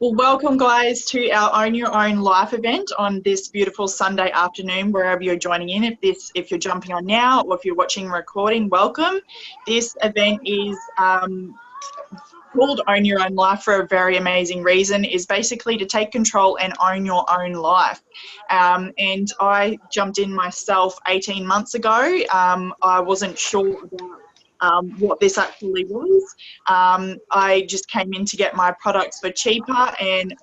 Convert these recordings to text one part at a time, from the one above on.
Well, welcome guys to our Own Your Own Life event on this beautiful Sunday afternoon, wherever you're joining in. If you're jumping on now or if you're watching a recording, welcome. This event is called Own Your Own Life for a very amazing reason, is basically to take control and own your own life. And I jumped in myself 18 months ago. I wasn't sure about what this actually was. I just came in to get my products for cheaper and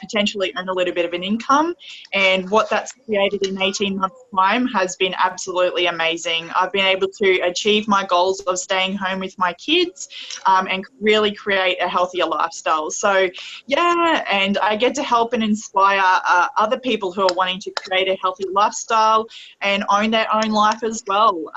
potentially earn a little bit of an income. And what that's created in 18 months' time has been absolutely amazing. I've been able to achieve my goals of staying home with my kids and really create a healthier lifestyle. So, yeah, and I get to help and inspire other people who are wanting to create a healthy lifestyle and own their own life as well.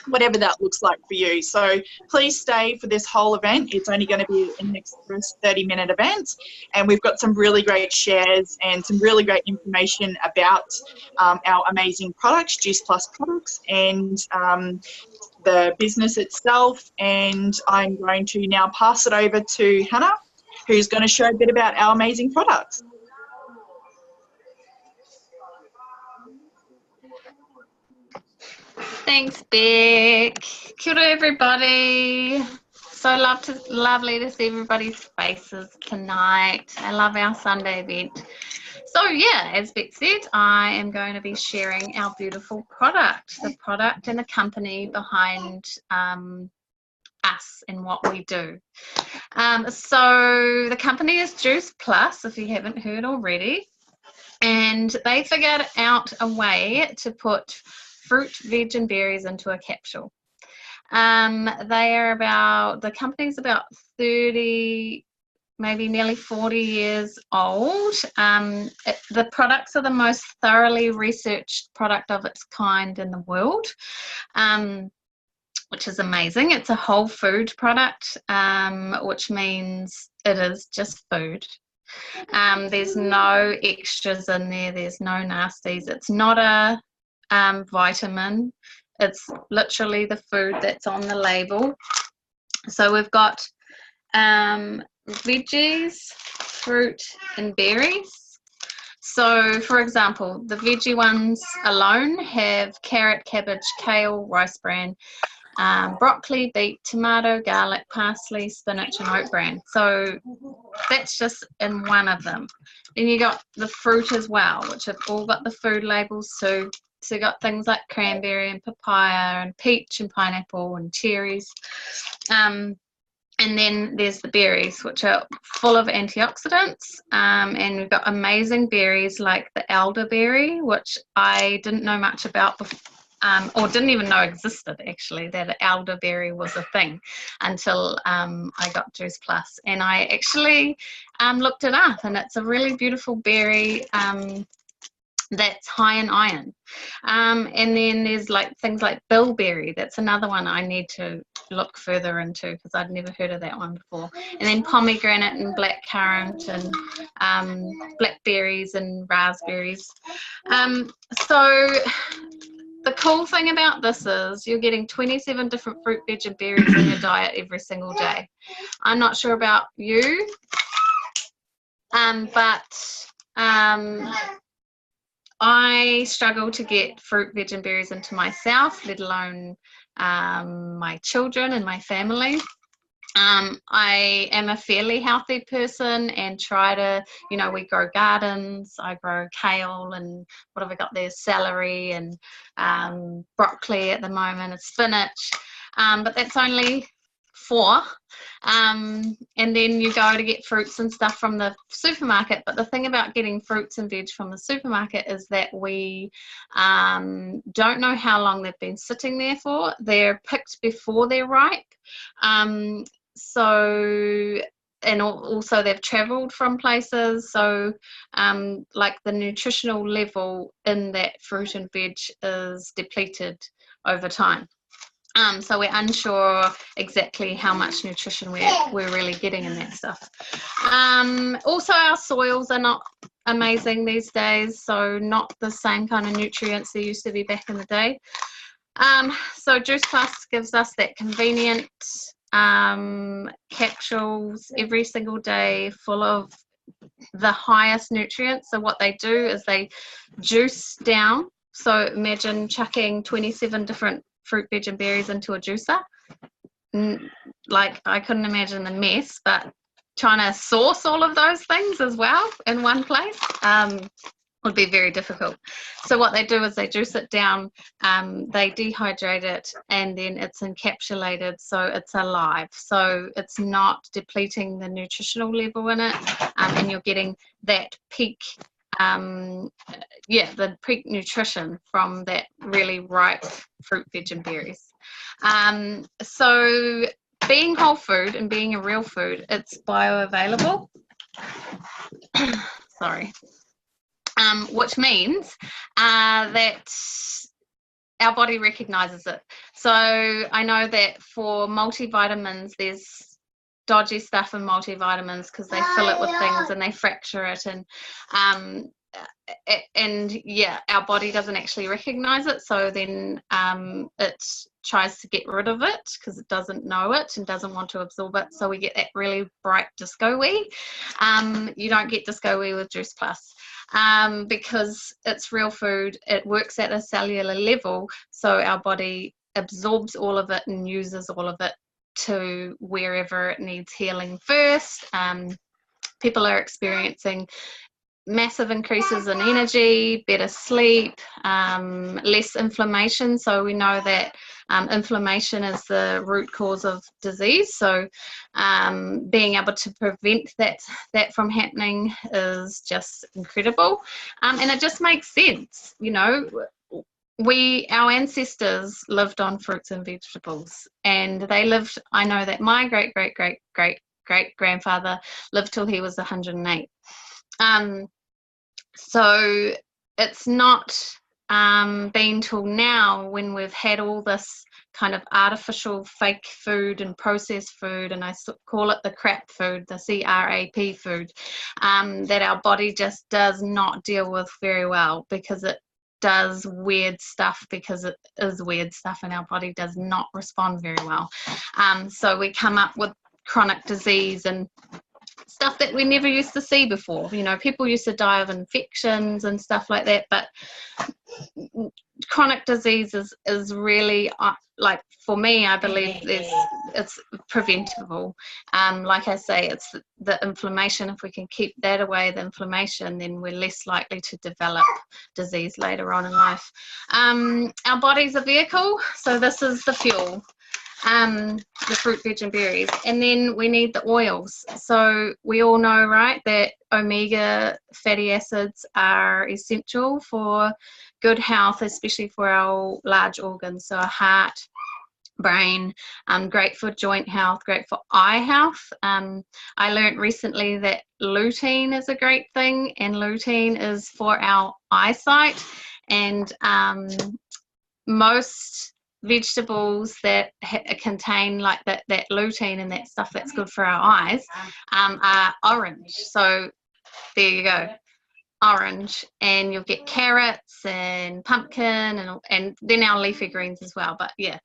Whatever that looks like for you. So please stay for this whole event. It's only going to be an express 30-minute event, and we've got some really great shares and some really great information about our amazing products, Juice Plus products, and the business itself. And I'm going to now pass it over to Hannah, who's going to show a bit about our amazing products. Thanks, Beck. Kia ora, everybody. So lovely to see everybody's faces tonight. I love our Sunday event. So yeah, as Beck said, I am going to be sharing our beautiful product, the product and the company behind us and what we do. So the company is Juice Plus, if you haven't heard already, and they figured out a way to put fruit, veg and berries into a capsule. The company's about 30, maybe nearly 40 years old. The products are the most thoroughly researched product of its kind in the world, which is amazing. It's a whole food product, which means it is just food. There's no extras in there. There's no nasties. It's not a vitamin. It's literally the food that's on the label. So we've got veggies, fruit and berries. So for example, the veggie ones alone have carrot, cabbage, kale, rice bran, broccoli, beet, tomato, garlic, parsley, spinach and oat bran. So that's just in one of them. Then you got the fruit as well, which have all got the food labels too. So you got things like cranberry and papaya and peach and pineapple and cherries. And then there's the berries, which are full of antioxidants. And we've got amazing berries like the elderberry, which I didn't know much about before. Or didn't even know existed, actually, that elderberry was a thing until I got Juice Plus. And I actually looked it up, and it's a really beautiful berry that's high in iron. And then there's like things like bilberry. That's another one I need to look further into because I'd never heard of that one before. And then pomegranate and blackcurrant and blackberries and raspberries. So the cool thing about this is you're getting 27 different fruit, veg and berries in your diet every single day. I'm not sure about you, but I struggle to get fruit, veg and berries into myself, let alone my children and my family. I am a fairly healthy person and try to, we grow gardens. I grow kale and what have I got there? Celery and broccoli at the moment, and spinach. But that's only 4. And then you go to get fruits and stuff from the supermarket. But the thing about getting fruits and veg from the supermarket is that we don't know how long they've been sitting there for. They're picked before they're ripe. And also they've traveled from places, so like the nutritional level in that fruit and veg is depleted over time. So we're unsure exactly how much nutrition we're really getting in that stuff. Also, our soils are not amazing these days, so not the same kind of nutrients there used to be back in the day. So Juice Plus gives us that convenient capsules every single day full of the highest nutrients. So what they do is they juice down. So imagine chucking 27 different fruit, veg and berries into a juicer. Like, I couldn't imagine the mess, but trying to source all of those things as well in one place would be very difficult. So what they do is they juice it down, they dehydrate it, and then it's encapsulated, so it's alive. So it's not depleting the nutritional level in it, and you're getting that peak, the peak nutrition from that really ripe fruit, veg and berries. So being whole food and being a real food, it's bioavailable. Sorry. Which means that our body recognizes it. So I know that for multivitamins, there's dodgy stuff in multivitamins because they fill it with things and they fracture it, and yeah, our body doesn't actually recognize it, so then it tries to get rid of it because it doesn't know it and doesn't want to absorb it, so we get that really bright disco wee. You don't get disco wee with Juice Plus because it's real food. It works at a cellular level, so our body absorbs all of it and uses all of it to wherever it needs healing first. People are experiencing massive increases in energy, better sleep, less inflammation. So we know that inflammation is the root cause of disease. So being able to prevent that from happening is just incredible. And it just makes sense, you know. Our ancestors lived on fruits and vegetables, and they lived, I know that my great grandfather lived till he was 108. So it's not been till now when we've had all this kind of artificial fake food and processed food, and I call it the crap food, the CRAP food, that our body just does not deal with very well, because it does weird stuff, because it is weird stuff, and our body does not respond very well. So we come up with chronic disease and stuff that we never used to see before. You know, people used to die of infections and stuff like that, but chronic disease is really, like, for me, I believe it's preventable. Like I say, it's the inflammation. If we can keep that away, the inflammation, then we're less likely to develop disease later on in life. Our body's a vehicle, so this is the fuel. The fruit, veg and berries, and then we need the oils. So we all know, right, that omega fatty acids are essential for good health, especially for our large organs, so our heart, brain, great for joint health, great for eye health. I learned recently that lutein is a great thing, and lutein is for our eyesight, and most vegetables that contain like that lutein and that stuff that's good for our eyes are orange. So there you go, orange, and you'll get carrots and pumpkin and then our leafy greens as well. But yeah,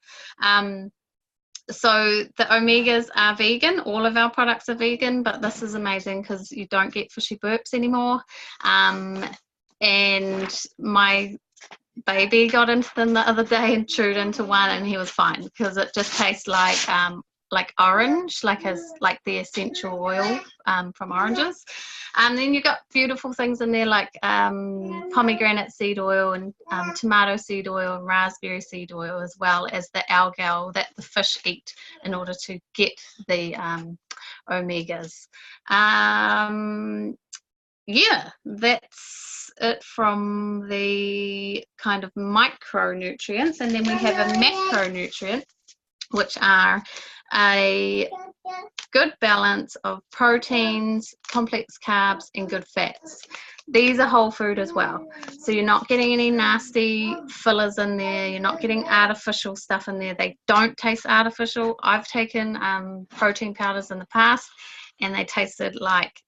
so the omegas are vegan. All of our products are vegan, but this is amazing because you don't get fishy burps anymore. And my baby got into them the other day and chewed into one, and he was fine, because it just tastes like orange, like the essential oil from oranges. And then you got beautiful things in there like pomegranate seed oil and tomato seed oil and raspberry seed oil, as well as the algal that the fish eat in order to get the omegas. Yeah, that's it from the kind of micronutrients. And then we have a macronutrient, which are a good balance of proteins, complex carbs, and good fats. These are whole food as well. So you're not getting any nasty fillers in there. You're not getting artificial stuff in there. They don't taste artificial. I've taken protein powders in the past, and they tasted like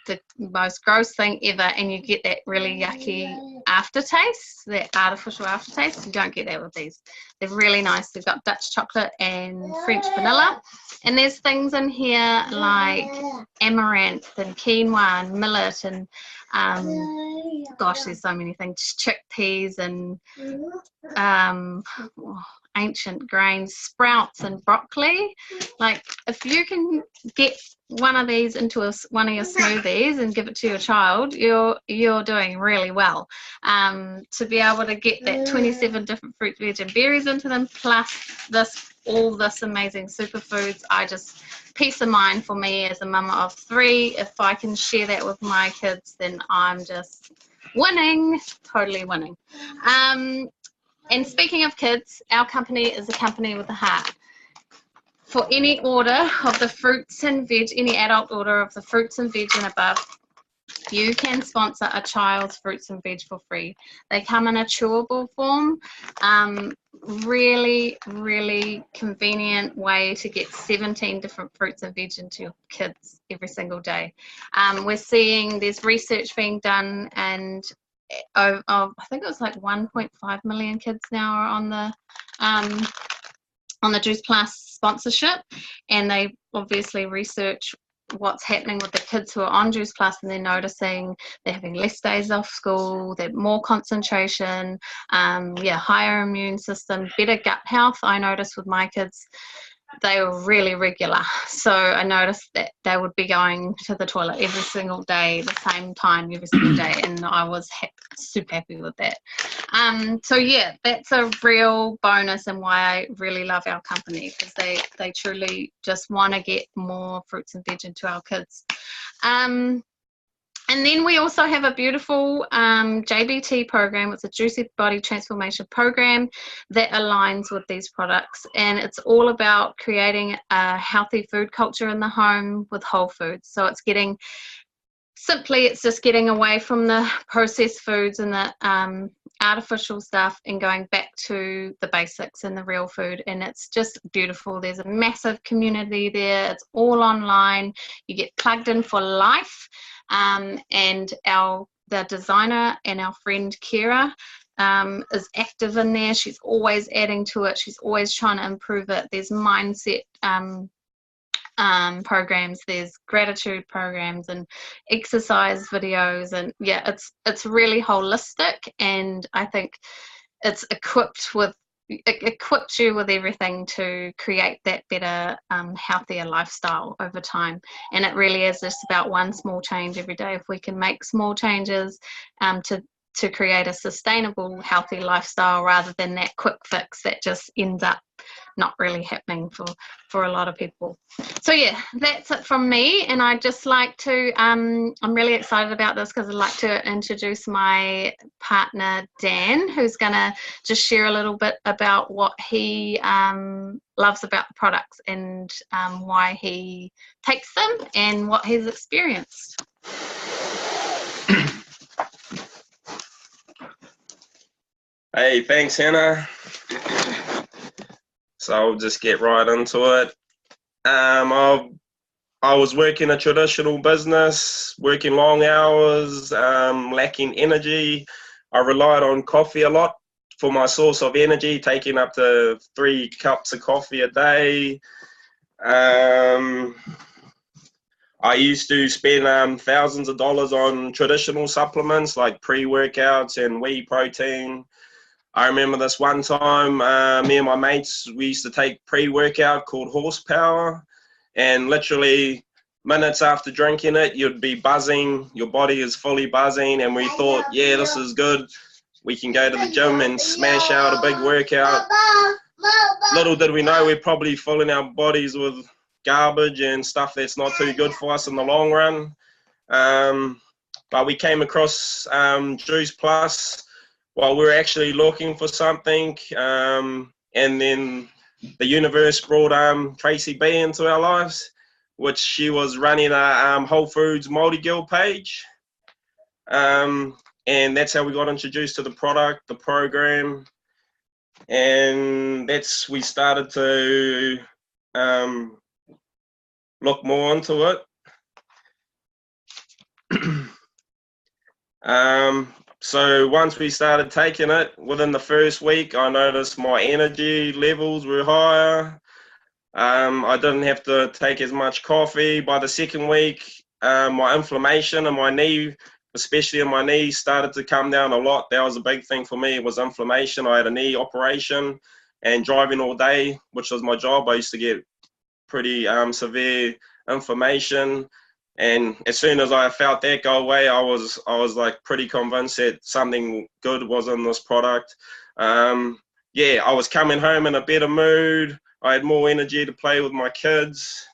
the most gross thing ever, and you get that really yucky aftertaste, that artificial aftertaste. You don't get that with these. They're really nice. They've got Dutch chocolate and French vanilla. And there's things in here like amaranth and quinoa and millet and gosh, there's so many things. Chickpeas and ancient grains, sprouts and broccoli. Like, if you can get one of these into one of your smoothies and give it to your child, you're doing really well. To be able to get that 27 different fruit, veg and berries into them, plus all this amazing superfoods, peace of mind for me as a mama of 3. If I can share that with my kids, then I'm just winning, totally winning. And speaking of kids, our company is a company with a heart. For any order of the fruits and veg, any adult order of the fruits and veg and above, you can sponsor a child's fruits and veg for free. They come in a chewable form. Really, really convenient way to get 17 different fruits and veg into your kids every single day. We're seeing there's research being done, and I think it was like 1.5 million kids now are on the Juice Plus sponsorship, and they obviously research what's happening with the kids who are on Juice Plus, and they're noticing they're having less days off school, they're more concentration, higher immune system, better gut health. I noticed with my kids, they were really regular. So I noticed that they would be going to the toilet every single day, the same time every single day, and I was super happy with that. So yeah, that's a real bonus and why I really love our company, because they truly just want to get more fruits and veg into our kids. And then we also have a beautiful JBT program. It's a Juicy Body Transformation program that aligns with these products. And it's all about creating a healthy food culture in the home with whole foods. So it's just getting away from the processed foods and the artificial stuff and going back to the basics and the real food. And it's just beautiful. There's a massive community there. It's all online. You get plugged in for life. And the designer and our friend Kira is active in there. She's always adding to it. She's always trying to improve it. There's mindset programs, there's gratitude programs and exercise videos, and yeah, it's really holistic, and I think it's equipped you with everything to create that better, healthier lifestyle over time. And it really is just about one small change every day. If we can make small changes to create a sustainable, healthy lifestyle, rather than that quick fix that just ends up not really happening for a lot of people. So yeah, that's it from me. And I'd just like to, I'm really excited about this because I'd like to introduce my partner, Dan, who's gonna just share a little bit about what he loves about the products and why he takes them and what he's experienced. Hey, thanks, Hannah. So I'll just get right into it. I was working a traditional business, working long hours, lacking energy. I relied on coffee a lot for my source of energy, taking up to 3 cups of coffee a day. I used to spend thousands of dollars on traditional supplements like pre-workouts and whey protein. I remember this one time, me and my mates, we used to take pre-workout called Horsepower, and literally minutes after drinking it, you'd be buzzing, your body is fully buzzing, and we thought, yeah, this is good. We can go to the gym and smash out a big workout. Little did we know, we're probably filling our bodies with garbage and stuff that's not too good for us in the long run. But we came across Juice Plus while we were actually looking for something, and then the universe brought Tracy B into our lives, which she was running a Whole Foods multi-guild page, and that's how we got introduced to the product, the program, and we started to look more into it. So once we started taking it, within the first week, I noticed my energy levels were higher. I didn't have to take as much coffee. By the second week, my inflammation in my knee, especially in my knee, started to come down a lot. That was a big thing for me. It was inflammation. I had a knee operation, and driving all day, which was my job, I used to get pretty severe inflammation. And as soon as I felt that go away, I was like pretty convinced that something good was in this product. Yeah, I was coming home in a better mood. I had more energy to play with my kids,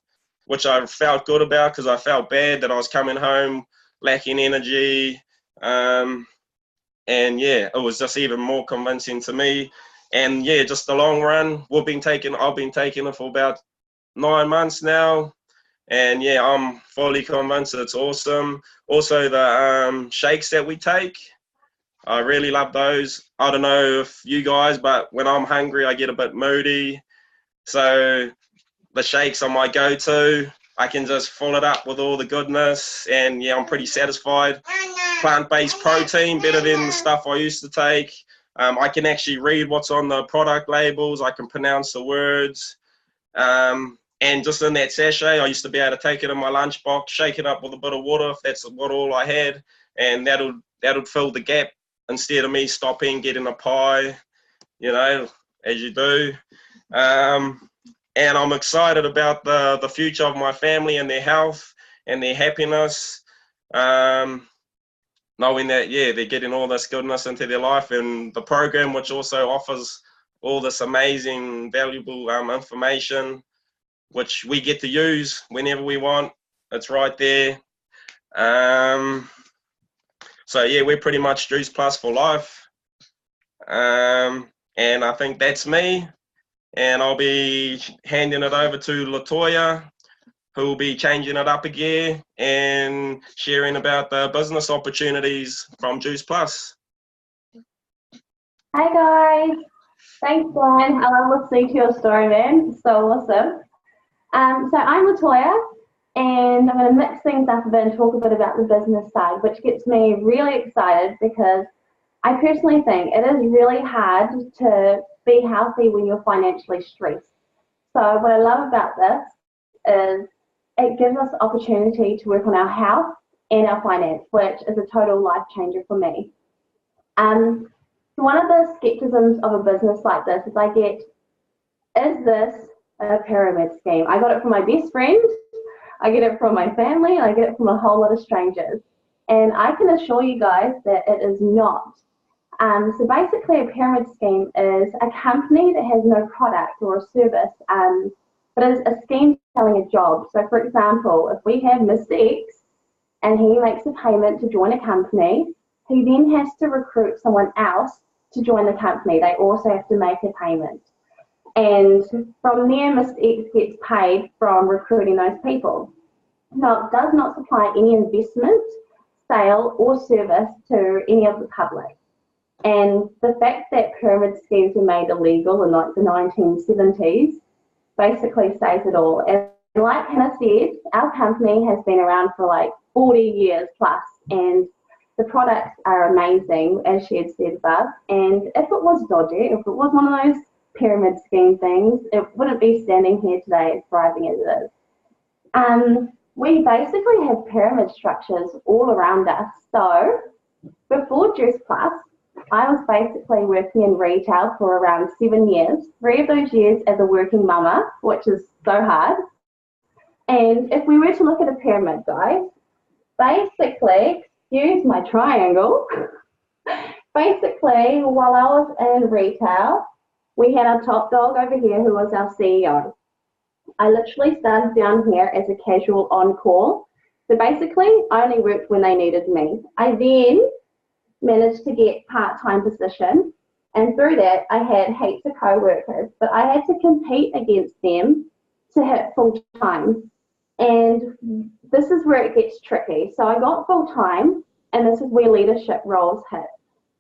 which I felt good about because I felt bad that I was coming home lacking energy. And yeah, it was just even more convincing to me. And yeah, just the long run, I've been taking it for about 9 months now. And yeah, I'm fully convinced it's awesome. Also, the shakes that we take, I really love those. I don't know if you guys, but when I'm hungry, I get a bit moody. So the shakes are my go-to. I can just fill it up with all the goodness, and yeah, I'm pretty satisfied. Plant-based protein, better than the stuff I used to take. I can actually read what's on the product labels. I can pronounce the words. And just in that sachet, I used to be able to take it in my lunchbox, shake it up with a bit of water if that's what all I had, and that'll fill the gap instead of me stopping, getting a pie, you know, as you do. And I'm excited about the future of my family and their health and their happiness, knowing that, yeah, they're getting all this goodness into their life, and the program, which also offers all this amazing, valuable information, which we get to use whenever we want. It's right there. So yeah, we're pretty much Juice Plus for life. And I think that's me. And I'll be handing it over to Latoya, who will be changing it up a gear and sharing about the business opportunities from Juice Plus. Hi guys, thanks Brian. I love listening to your story, man. It's so awesome. So I'm Latoya, and I'm going to mix things up a bit and talk a bit about the business side, which gets me really excited because I personally think it is really hard to be healthy when you're financially stressed. So what I love about this is it gives us opportunity to work on our health and our finance, which is a total life changer for me. One of the skepticisms of a business like this is I get, is this a pyramid scheme? I got it from my best friend, I get it from my family, and I get it from a whole lot of strangers. And I can assure you guys that it is not. So basically a pyramid scheme is a company that has no product or a service, but is a scheme selling a job. So for example, if we have Mr. X and he makes a payment to join a company, he then has to recruit someone else to join the company. They also have to make a payment. And from there, Mr. X gets paid from recruiting those people. Now, it does not supply any investment, sale, or service to any of the public. And the fact that pyramid schemes were made illegal in like the 1970s basically says it all. And like Hannah said, our company has been around for like 40 years plus, and the products are amazing, as she had said above. And if it was dodgy, if it was one of those pyramid scheme things, it wouldn't be standing here today as thriving as it is. We basically have pyramid structures all around us. So before Juice Plus, I was basically working in retail for around 7 years, 3 of those years as a working mama, which is so hard. And if we were to look at a pyramid, guys, basically, excuse my triangle, basically, while I was in retail, we had our top dog over here who was our CEO. I literally started down here as a casual on-call. So basically, I only worked when they needed me. I then managed to get part-time position, and through that, I had heaps of co-workers, but I had to compete against them to hit full-time. And this is where it gets tricky. So I got full-time, and this is where leadership roles hit.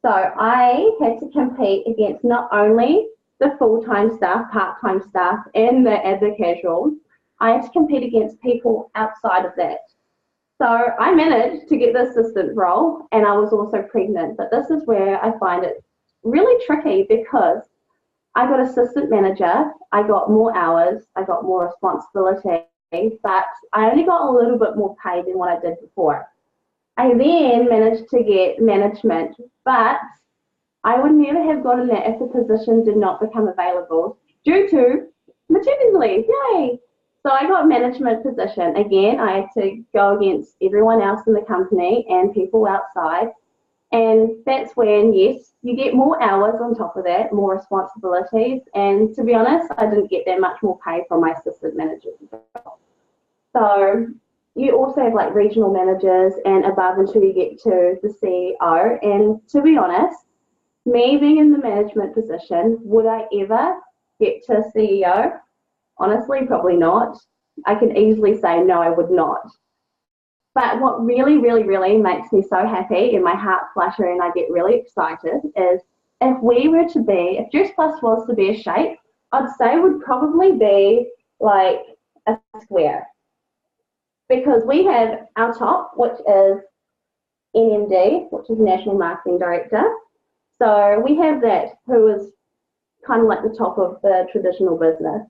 So I had to compete against not only the full-time staff, part-time staff, and the casuals. I had to compete against people outside of that. So I managed to get the assistant role, and I was also pregnant. But this is where I find it really tricky because I got assistant manager, I got more hours, I got more responsibility, but I only got a little bit more paid than what I did before. I then managed to get management, but I would never have gotten that if the position did not become available due to maternity leave. Yay! So I got management position. Again, I had to go against everyone else in the company and people outside. And that's when, yes, you get more hours on top of that, more responsibilities. And to be honest, I didn't get that much more pay from my assistant managers. So you also have like regional managers and above until you get to the CEO. And to be honest, me being in the management position, would I ever get to CEO? Honestly, probably not. I can easily say no, I would not. But what really, really, really makes me so happy and my heart flutter and I get really excited is if we were to be, if Dress Plus was to be a shape, I'd say it would probably be like a square. Because we have our top, which is NMD, which is National Marketing Director. So we have that who is kind of like the top of the traditional business.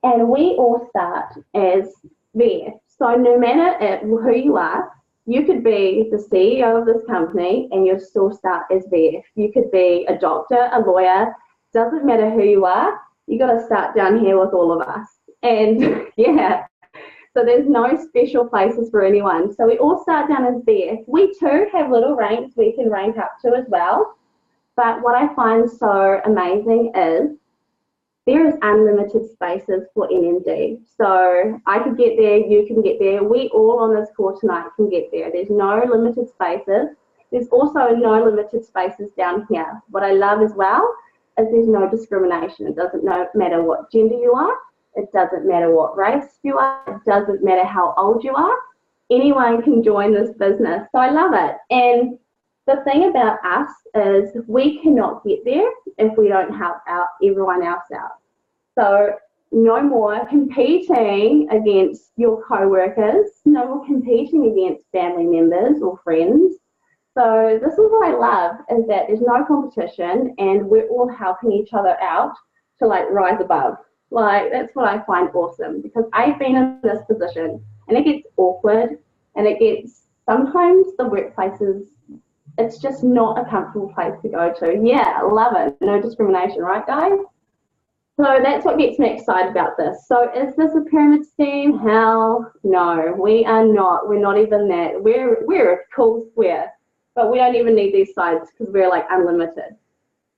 And we all start as VF. So no matter who you are, you could be the CEO of this company and you'll still start as VF. You could be a doctor, a lawyer, doesn't matter who you are, you got to start down here with all of us. And yeah, so there's no special places for anyone. So we all start down as VF. We too have little ranks we can rank up to as well. But what I find so amazing is there is unlimited spaces for NMD. So I could get there, you can get there, we all on this call tonight can get there. There's no limited spaces. There's also no limited spaces down here. What I love as well is there's no discrimination. It doesn't matter what gender you are. It doesn't matter what race you are. It doesn't matter how old you are. Anyone can join this business. So I love it. And the thing about us is we cannot get there if we don't help out everyone else out. So no more competing against your co-workers, no more competing against family members or friends. So this is what I love, is that there's no competition and we're all helping each other out to like rise above. Like that's what I find awesome, because I've been in this position and it gets awkward and it gets, sometimes the workplaces, it's just not a comfortable place to go to. Yeah, I love it. No discrimination, right guys? So that's what gets me excited about this. So is this a pyramid scheme? Hell no, we are not. We're not even that. We're a cool square, but we don't even need these sides because we're like unlimited.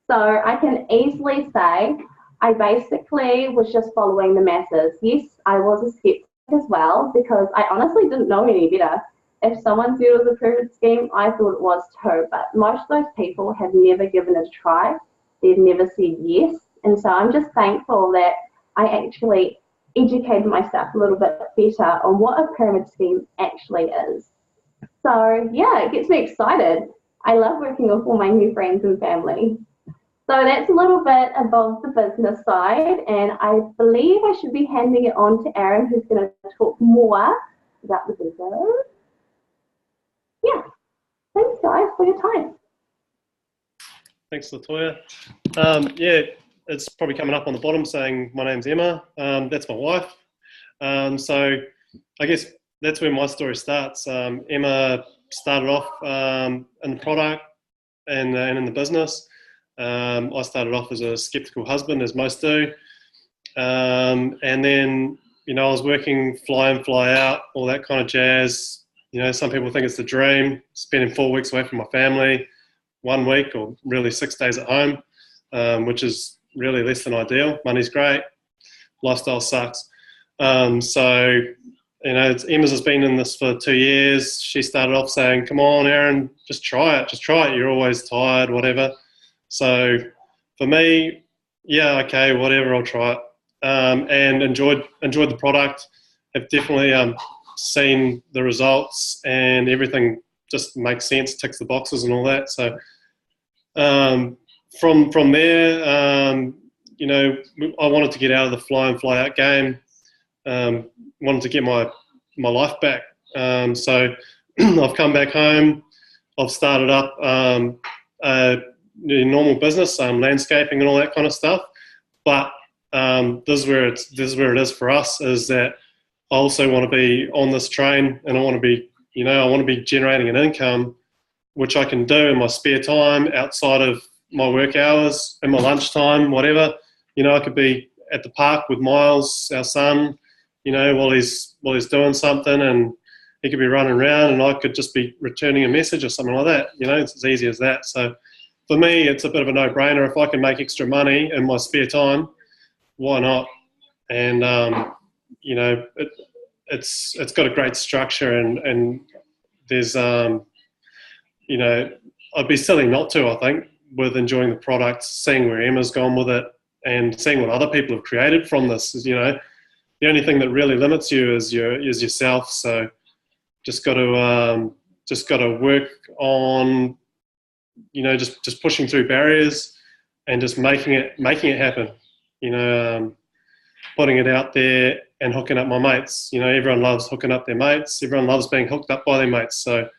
So I can easily say I basically was just following the masses. Yes, I was a skeptic as well because I honestly didn't know any better. If someone said it was a pyramid scheme, I thought it was too, but most of those people have never given it a try. They've never said yes. And so I'm just thankful that I actually educated myself a little bit better on what a pyramid scheme actually is. So yeah, it gets me excited. I love working with all my new friends and family. So that's a little bit about the business side, and I believe I should be handing it on to Aaron, who's going to talk more about the business. Yeah, thanks guys for your time. Thanks, Latoya. Yeah, it's probably coming up on the bottom saying my name's Emma. That's my wife. So I guess that's where my story starts. Emma started off in the product and in the business. I started off as a skeptical husband, as most do. And then, you know, I was working fly in, fly out, all that kind of jazz. You know, some people think it's the dream, spending 4 weeks away from my family, 1 week or really 6 days at home, which is really less than ideal. Money's great, lifestyle sucks. So, you know, Emma's has been in this for 2 years. She started off saying, come on, Aaron, just try it. You're always tired, whatever. So for me, yeah, okay, whatever, I'll try it. And enjoyed the product. Have definitely seen the results, and everything just makes sense, ticks the boxes and all that. So from there, you know, I wanted to get out of the fly in, fly out game. Wanted to get my life back. So I've come back home. I've started up a normal business, landscaping and all that kind of stuff. But this is where it is for us, is that I also want to be on this train, and I want to be, I want to be generating an income, which I can do in my spare time outside of my work hours, in my lunchtime, whatever. I could be at the park with Miles, our son, while he's doing something, and he could be running around, and I could just be returning a message or something like that. It's as easy as that. So for me, it's a bit of a no-brainer. If I can make extra money in my spare time, why not? And it's got a great structure, and there's I'd be silly not to, I think, with enjoying the product, seeing where Emma's gone with it, and seeing what other people have created from this. Is, the only thing that really limits you is yourself. So just got to work on just pushing through barriers and just making it happen. Putting it out there and hooking up my mates. Everyone loves hooking up their mates. Everyone loves being hooked up by their mates. So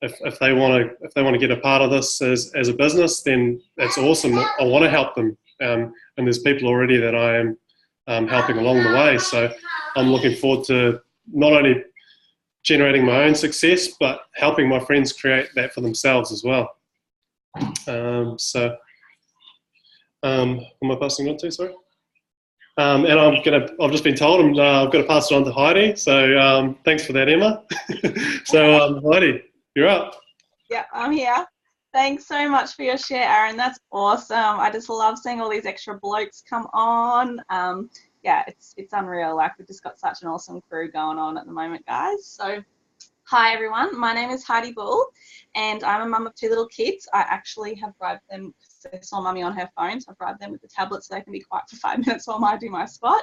if they want to get a part of this as a business, then that's awesome. I want to help them, and there's people already that I am helping along the way. So I'm looking forward to not only generating my own success, but helping my friends create that for themselves as well. Am I passing on to? Sorry. And I've just been told I've got to pass it on to Heidi. So thanks for that, Emma. So Heidi, you're up. Yeah, I'm here. Thanks so much for your share, Aaron. That's awesome. I just love seeing all these extra blokes come on. Yeah, it's unreal. Like, we've just got such an awesome crew going on at the moment, guys. So hi everyone, my name is Heidi Bull, and I'm a mum of 2 little kids. I actually have bribed them, because they saw mummy on her phone, so I bribed them with the tablet so they can be quiet for 5 minutes while I do my spot.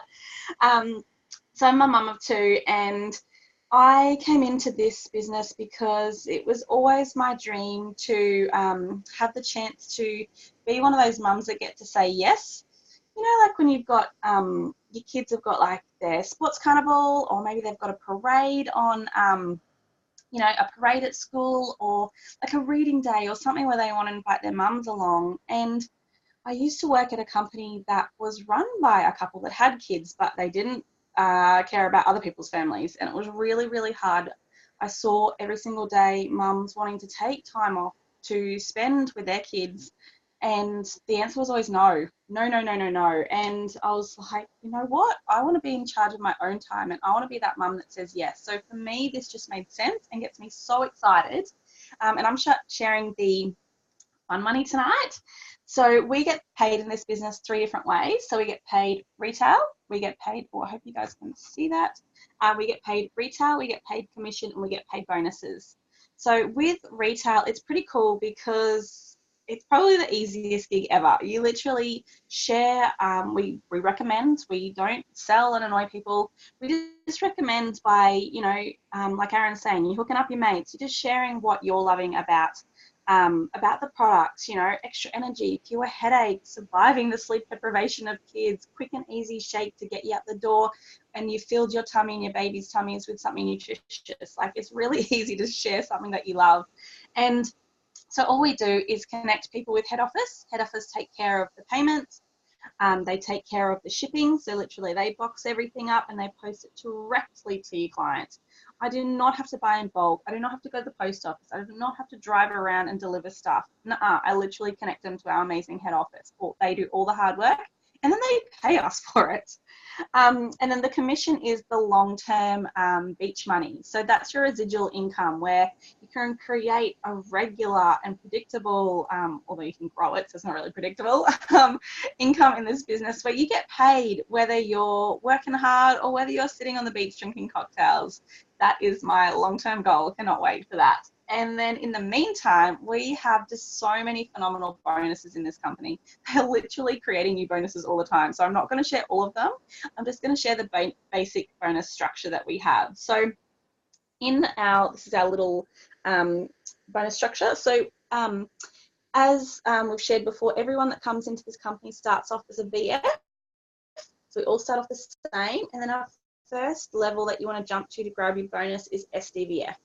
So I'm a mum of 2, and I came into this business because it was always my dream to have the chance to be one of those mums that get to say yes. Like when you've got, your kids have got like their sports carnival, or maybe they've got a parade on, a parade at school, or like a reading day or something where they want to invite their mums along. And I used to work at a company that was run by a couple that had kids, but they didn't care about other people's families. And it was really, really hard. I saw every single day mums wanting to take time off to spend with their kids. And the answer was always no. And I was like, you know what? I want to be in charge of my own time, and I want to be that mum that says yes. So for me, this just made sense and gets me so excited. And I'm sharing the fun money tonight. So we get paid in this business 3 different ways. So we get paid retail, we get paid, I hope you guys can see that. We get paid retail, we get paid commission, and we get paid bonuses. So with retail, it's pretty cool because it's probably the easiest gig ever. You literally share, we recommend, we don't sell and annoy people. We just recommend by, like Aaron's saying, you're hooking up your mates, you're just sharing what you're loving about the products, extra energy, fewer headaches, surviving the sleep deprivation of kids, quick and easy shake to get you out the door, and you filled your tummy and your baby's tummies with something nutritious. Like, it's really easy to share something that you love. And so all we do is connect people with head office. Head office take care of the payments. They take care of the shipping. So literally they box everything up and they post it directly to your client. I do not have to buy in bulk. I do not have to go to the post office. I do not have to drive around and deliver stuff. Nuh-uh. I literally connect them to our amazing head office. They do all the hard work, and then they pay us for it. And then the commission is the long-term beach money. So that's your residual income, where you can create a regular and predictable, although you can grow it, so it's not really predictable, income in this business where you get paid whether you're working hard or whether you're sitting on the beach drinking cocktails. That is my long-term goal. Cannot wait for that. And then in the meantime, we have just so many phenomenal bonuses in this company. They're literally creating new bonuses all the time. So I'm not going to share all of them. I'm just going to share the basic bonus structure that we have. So this is our little bonus structure. So as we've shared before, everyone that comes into this company starts off as a VF. So we all start off the same. And then our first level that you want to jump to grab your bonus is SDVF.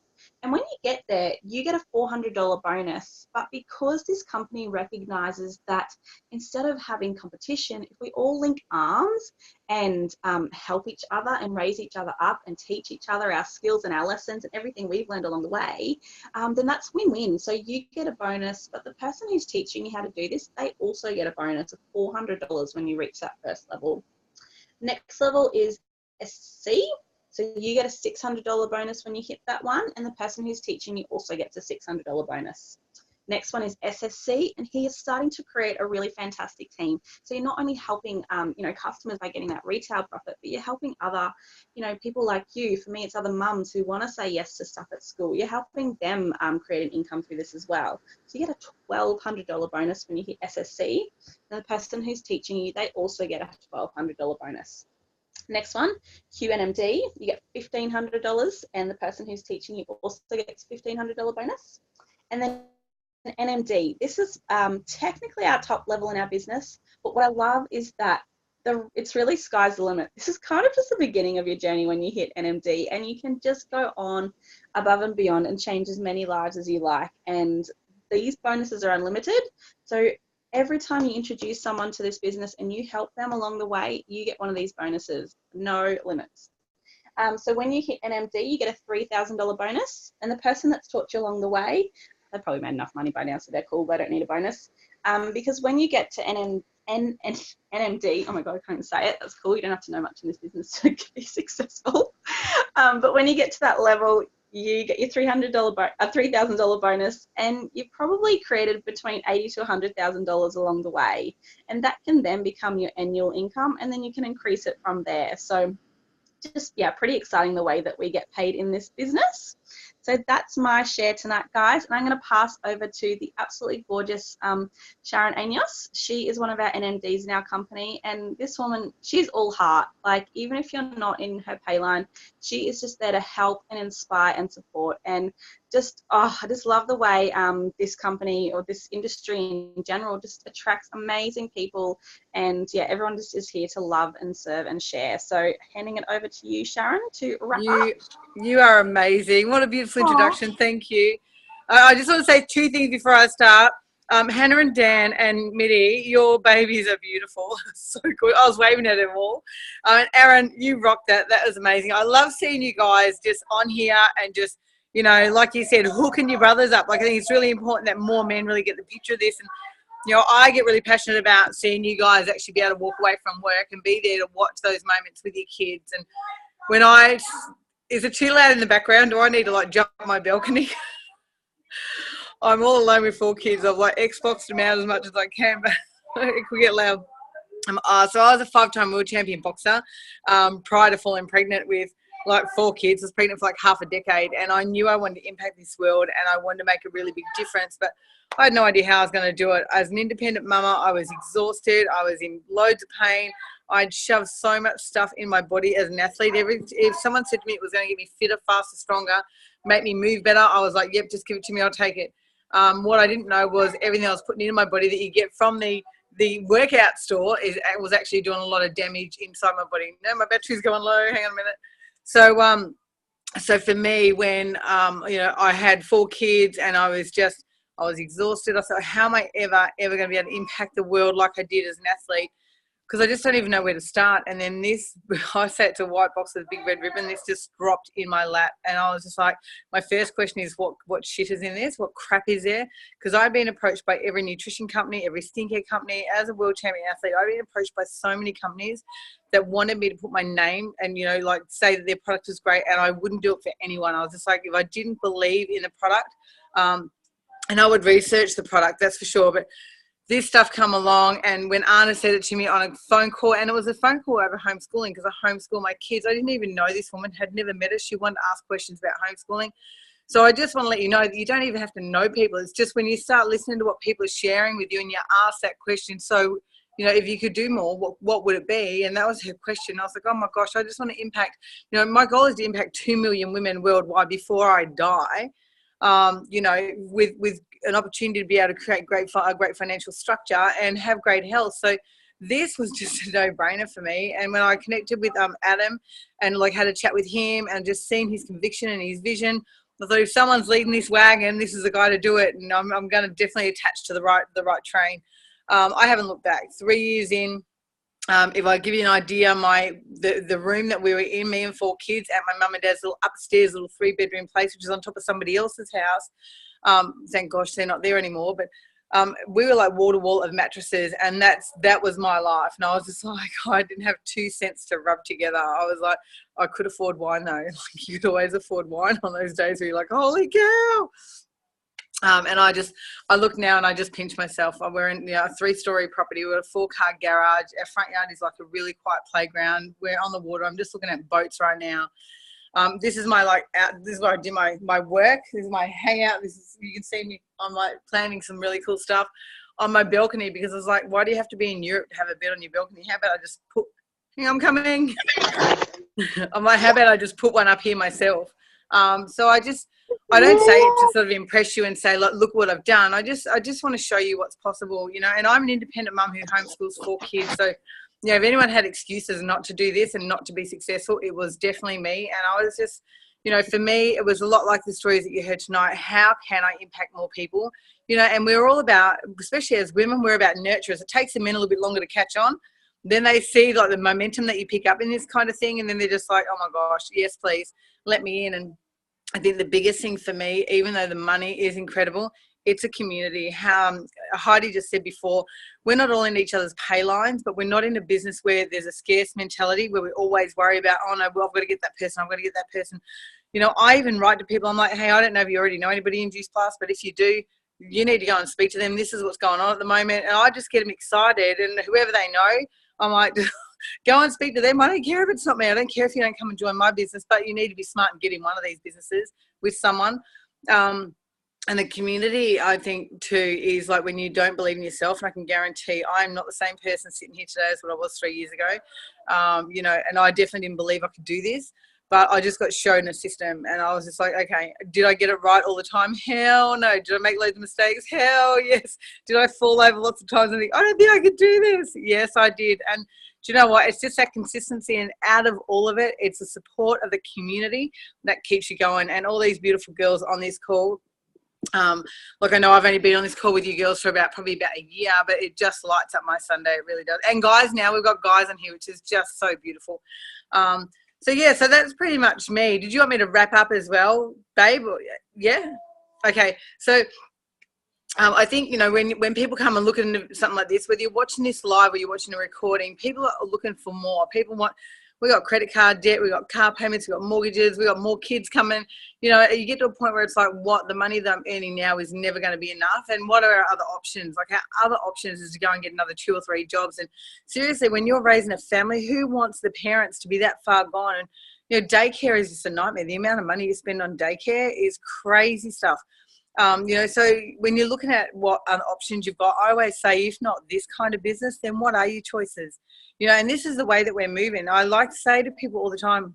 And when you get there, you get a $400 bonus. But because this company recognizes that instead of having competition, if we all link arms and help each other and raise each other up and teach each other our skills and our lessons and everything we've learned along the way, then that's win-win. So you get a bonus, but the person who's teaching you how to do this, they also get a bonus of $400 when you reach that first level. Next level is SC. So you get a $600 bonus when you hit that one, and the person who's teaching you also gets a $600 bonus. Next one is SSC, and he is starting to create a really fantastic team. So you're not only helping, customers by getting that retail profit, but you're helping other, people like you. For me, it's other mums who want to say yes to stuff at school. You're helping them create an income through this as well. So you get a $1,200 bonus when you hit SSC, and the person who's teaching you, they also get a $1,200 bonus. Next one, QNMD, you get $1,500, and the person who's teaching you also gets a $1,500 bonus. And then NMD, this is technically our top level in our business, but what I love is that it's really sky's the limit. This is kind of just the beginning of your journey when you hit NMD, and you can just go on above and beyond and change as many lives as you like. And these bonuses are unlimited. So every time you introduce someone to this business and you help them along the way, you get one of these bonuses, no limits. So when you hit NMD, you get a $3,000 bonus, and the person that's taught you along the way, they've probably made enough money by now, so they're cool, they don't need a bonus. Because when you get to NMD, oh my God, I can't even say it, that's cool, you don't have to know much in this business to be successful. But when you get to that level, you get your $3,000 bonus, and you've probably created between $80,000 to $100,000 along the way. And that can then become your annual income, and then you can increase it from there. So just, pretty exciting the way that we get paid in this business. So that's my share tonight, guys. And I'm going to pass over to the absolutely gorgeous Sharon Anios. She is one of our NMDs in our company. And this woman, she's all heart. Like, even if you're not in her pay line, she is just there to help and inspire and support. And I just love the way this company or this industry in general just attracts amazing people. And everyone just is here to love and serve and share. So handing it over to you, Sharon, to wrap up. You are amazing. What a beautiful introduction. Thank you. I just want to say two things before I start. Hannah and Dan and Mitty, your babies are beautiful. So good. I was waving at them all. And Aaron, you rocked that. That was amazing. I love seeing you guys just on here and just, like you said, hooking your brothers up. Like, I think it's really important that more men really get the picture of this. And, I get really passionate about seeing you guys actually be able to walk away from work and be there to watch those moments with your kids. And is it too loud in the background? Do I need to jump on my balcony? I'm all alone with 4 kids. I've Xboxed them out as much as I can, but it could get loud. So I was a 5-time world champion boxer prior to falling pregnant with 4 kids. I was pregnant for half a decade, and I knew I wanted to impact this world and I wanted to make a really big difference, but I had no idea how I was going to do it. As an independent mama, I was exhausted. I was in loads of pain. I'd shoved so much stuff in my body as an athlete. If someone said to me it was going to get me fitter, faster, stronger, make me move better, I was like, yep, just give it to me, I'll take it. What I didn't know was everything I was putting into my body that you get from the workout store was actually doing a lot of damage inside my body. No, my battery's going low. Hang on a minute. So for me, when I had 4 kids and I was exhausted, I thought, how am I ever going to be able to impact the world like I did as an athlete? Because I just don't even know where to start. And then I sat to a white box with a big red ribbon. This just dropped in my lap. And I was just like, my first question is, what shit is in this? What crap is there? Because I've been approached by every nutrition company, every skincare company. As a world champion athlete, I've been approached by so many companies that wanted me to put my name and, say that their product is great. And I wouldn't do it for anyone. I was just like, if I didn't believe in the product, and I would research the product, that's for sure. But this stuff come along, and when Anna said it to me on a phone call, and it was a phone call over homeschooling because I homeschool my kids. I didn't even know this woman, had never met her. She wanted to ask questions about homeschooling. So I just want to let you know that you don't even have to know people. It's just when you start listening to what people are sharing with you and you ask that question, so, if you could do more, what would it be? And that was her question. I was like, oh my gosh, I just want to impact, my goal is to impact 2 million women worldwide before I die. With an opportunity to be able to create a great financial structure and have great health. So this was just a no-brainer for me. And when I connected with Adam and like had a chat with him and just seen his conviction and his vision, I thought if someone's leading this wagon, this is the guy to do it. And I'm going to definitely attach to the right train. I haven't looked back. 3 years in, if I give you an idea, the room that we were in, me and 4 kids, at my mum and dad's little upstairs, little 3-bedroom place, which is on top of somebody else's house. Thank gosh they're not there anymore. But we were like wall to wall of mattresses, and that was my life. And I was just like, I didn't have 2 cents to rub together. I was like, I could afford wine though. Like, you could always afford wine on those days where you're like, holy cow. And I look now and I just pinch myself. We're in a 3-story property. We've got a 4-car garage. Our front yard is like a really quiet playground. We're on the water. I'm just looking at boats right now. This is my this is where I do my work. This is my hangout. You can see me. I'm like planning some really cool stuff on my balcony, because I was like, why do you have to be in Europe to have a bed on your balcony? How about I just put, I'm coming. I'm like, how about I just put one up here myself? So I don't say it to sort of impress you and say, look what I've done. I just want to show you what's possible, and I'm an independent mum who homeschools 4 kids. So, if anyone had excuses not to do this and not to be successful, it was definitely me. And I was just, for me, it was a lot like the stories that you heard tonight. How can I impact more people? And we're all about, especially as women, we're about nurturers. It takes the men a little bit longer to catch on. Then they see like the momentum that you pick up in this kind of thing. And then they're just like, oh my gosh, yes, please let me in. And I think the biggest thing for me, even though the money is incredible, it's a community. Heidi just said before, we're not all in each other's pay lines, but we're not in a business where there's a scarce mentality where we always worry about, oh no, well, I've got to get that person, I've got to get that person. I even write to people, I'm like, hey, I don't know if you already know anybody in Juice Plus, but if you do, you need to go and speak to them. This is what's going on at the moment. And I just get them excited, and whoever they know, I'm like, go and speak to them. I don't care if it's not me. I don't care if you don't come and join my business, but you need to be smart and get in one of these businesses with someone. And the community, I think, too, is like when you don't believe in yourself. And I can guarantee I'm not the same person sitting here today as what I was 3 years ago. And I definitely didn't believe I could do this. But I just got shown a system, and I was just like, okay, did I get it right all the time? Hell no. Did I make loads of mistakes? Hell yes. Did I fall over lots of times and think, I don't think I could do this? Yes, I did. And do you know what? It's just that consistency, and out of all of it, it's the support of the community that keeps you going. And all these beautiful girls on this call, look, I know I've only been on this call with you girls for probably about a year, but it just lights up my Sunday. It really does. And guys, now we've got guys on here, which is just so beautiful. So that's pretty much me. Did you want me to wrap up as well, babe? Yeah. Okay. So I think, when people come and look at something like this, whether you're watching this live or you're watching a recording, people are looking for more. People want, we got credit card debt, we got car payments, we got mortgages, we got more kids coming. You get to a point where it's like, what, the money that I'm earning now is never going to be enough. And what are our other options? Like, our other options is to go and get another 2 or 3 jobs. And seriously, when you're raising a family, who wants the parents to be that far gone? And, daycare is just a nightmare. The amount of money you spend on daycare is crazy stuff. So when you're looking at what other options you've got, I always say, if not this kind of business, then what are your choices? And this is the way that we're moving. I like to say to people all the time,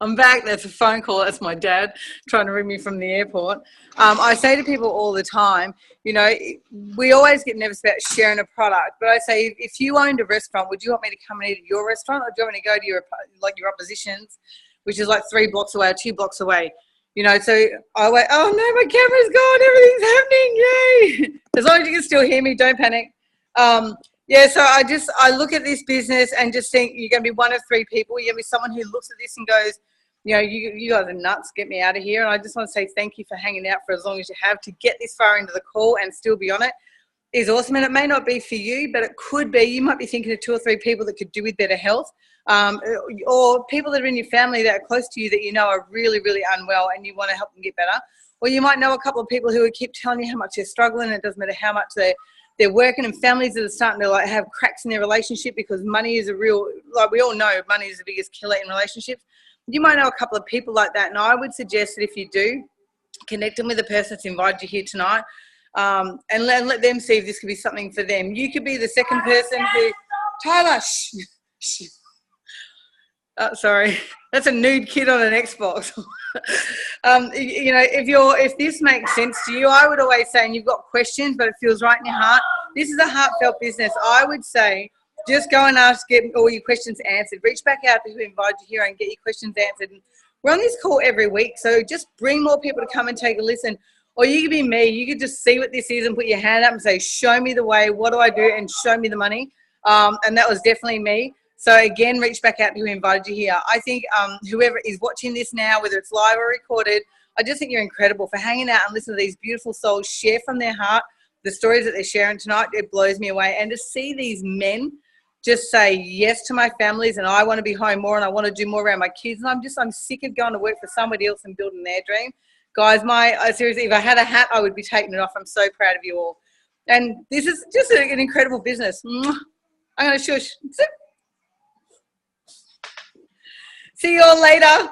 I'm back. That's a phone call. That's my dad trying to ring me from the airport. I say to people all the time, we always get nervous about sharing a product, but I say, if you owned a restaurant, would you want me to come and eat at your restaurant, or do you want me to go to your opposition's, which is like 3 blocks away or 2 blocks away? So I wait, oh no, my camera's gone, everything's happening, yay. As long as you can still hear me, don't panic. So I look at this business and just think, you're going to be one of 3 people. You're going to be someone who looks at this and goes, you guys are nuts, get me out of here. And I just want to say thank you for hanging out for as long as you have. To get this far into the call and still be on it is awesome. And it may not be for you, but it could be. You might be thinking of 2 or 3 people that could do with better health. Or people that are in your family that are close to you that are really, really unwell, and you want to help them get better. Or you might know a couple of people who keep telling you how much they're struggling, and it doesn't matter how much they're working, and families that are starting to have cracks in their relationship because money is we all know money is the biggest killer in relationships. You might know a couple of people like that, and I would suggest that if you do, connect them with the person that's invited you here tonight, and let them see if this could be something for them. You could be the second person who, Tyler, sorry. That's a nude kid on an Xbox. You know, if this makes sense to you, I would always say, and you've got questions, but it feels right in your heart, this is a heartfelt business. I would say, just go and get all your questions answered. Reach back out to who invited you here and get your questions answered. And we're on this call every week, so just bring more people to come and take a listen. Or you could be me. You could just see what this is and put your hand up and say, show me the way, what do I do, and show me the money. And that was definitely me. So again, reach back out to who invited you here. I think whoever is watching this now, whether it's live or recorded, I just think you're incredible for hanging out and listening to these beautiful souls share from their heart the stories that they're sharing tonight. It blows me away. And to see these men just say yes to my families, and I want to be home more, and I want to do more around my kids, and I'm sick of going to work for somebody else and building their dream. Guys, seriously, if I had a hat, I would be taking it off. I'm so proud of you all. And this is just an incredible business. I'm going to shush. See you all later.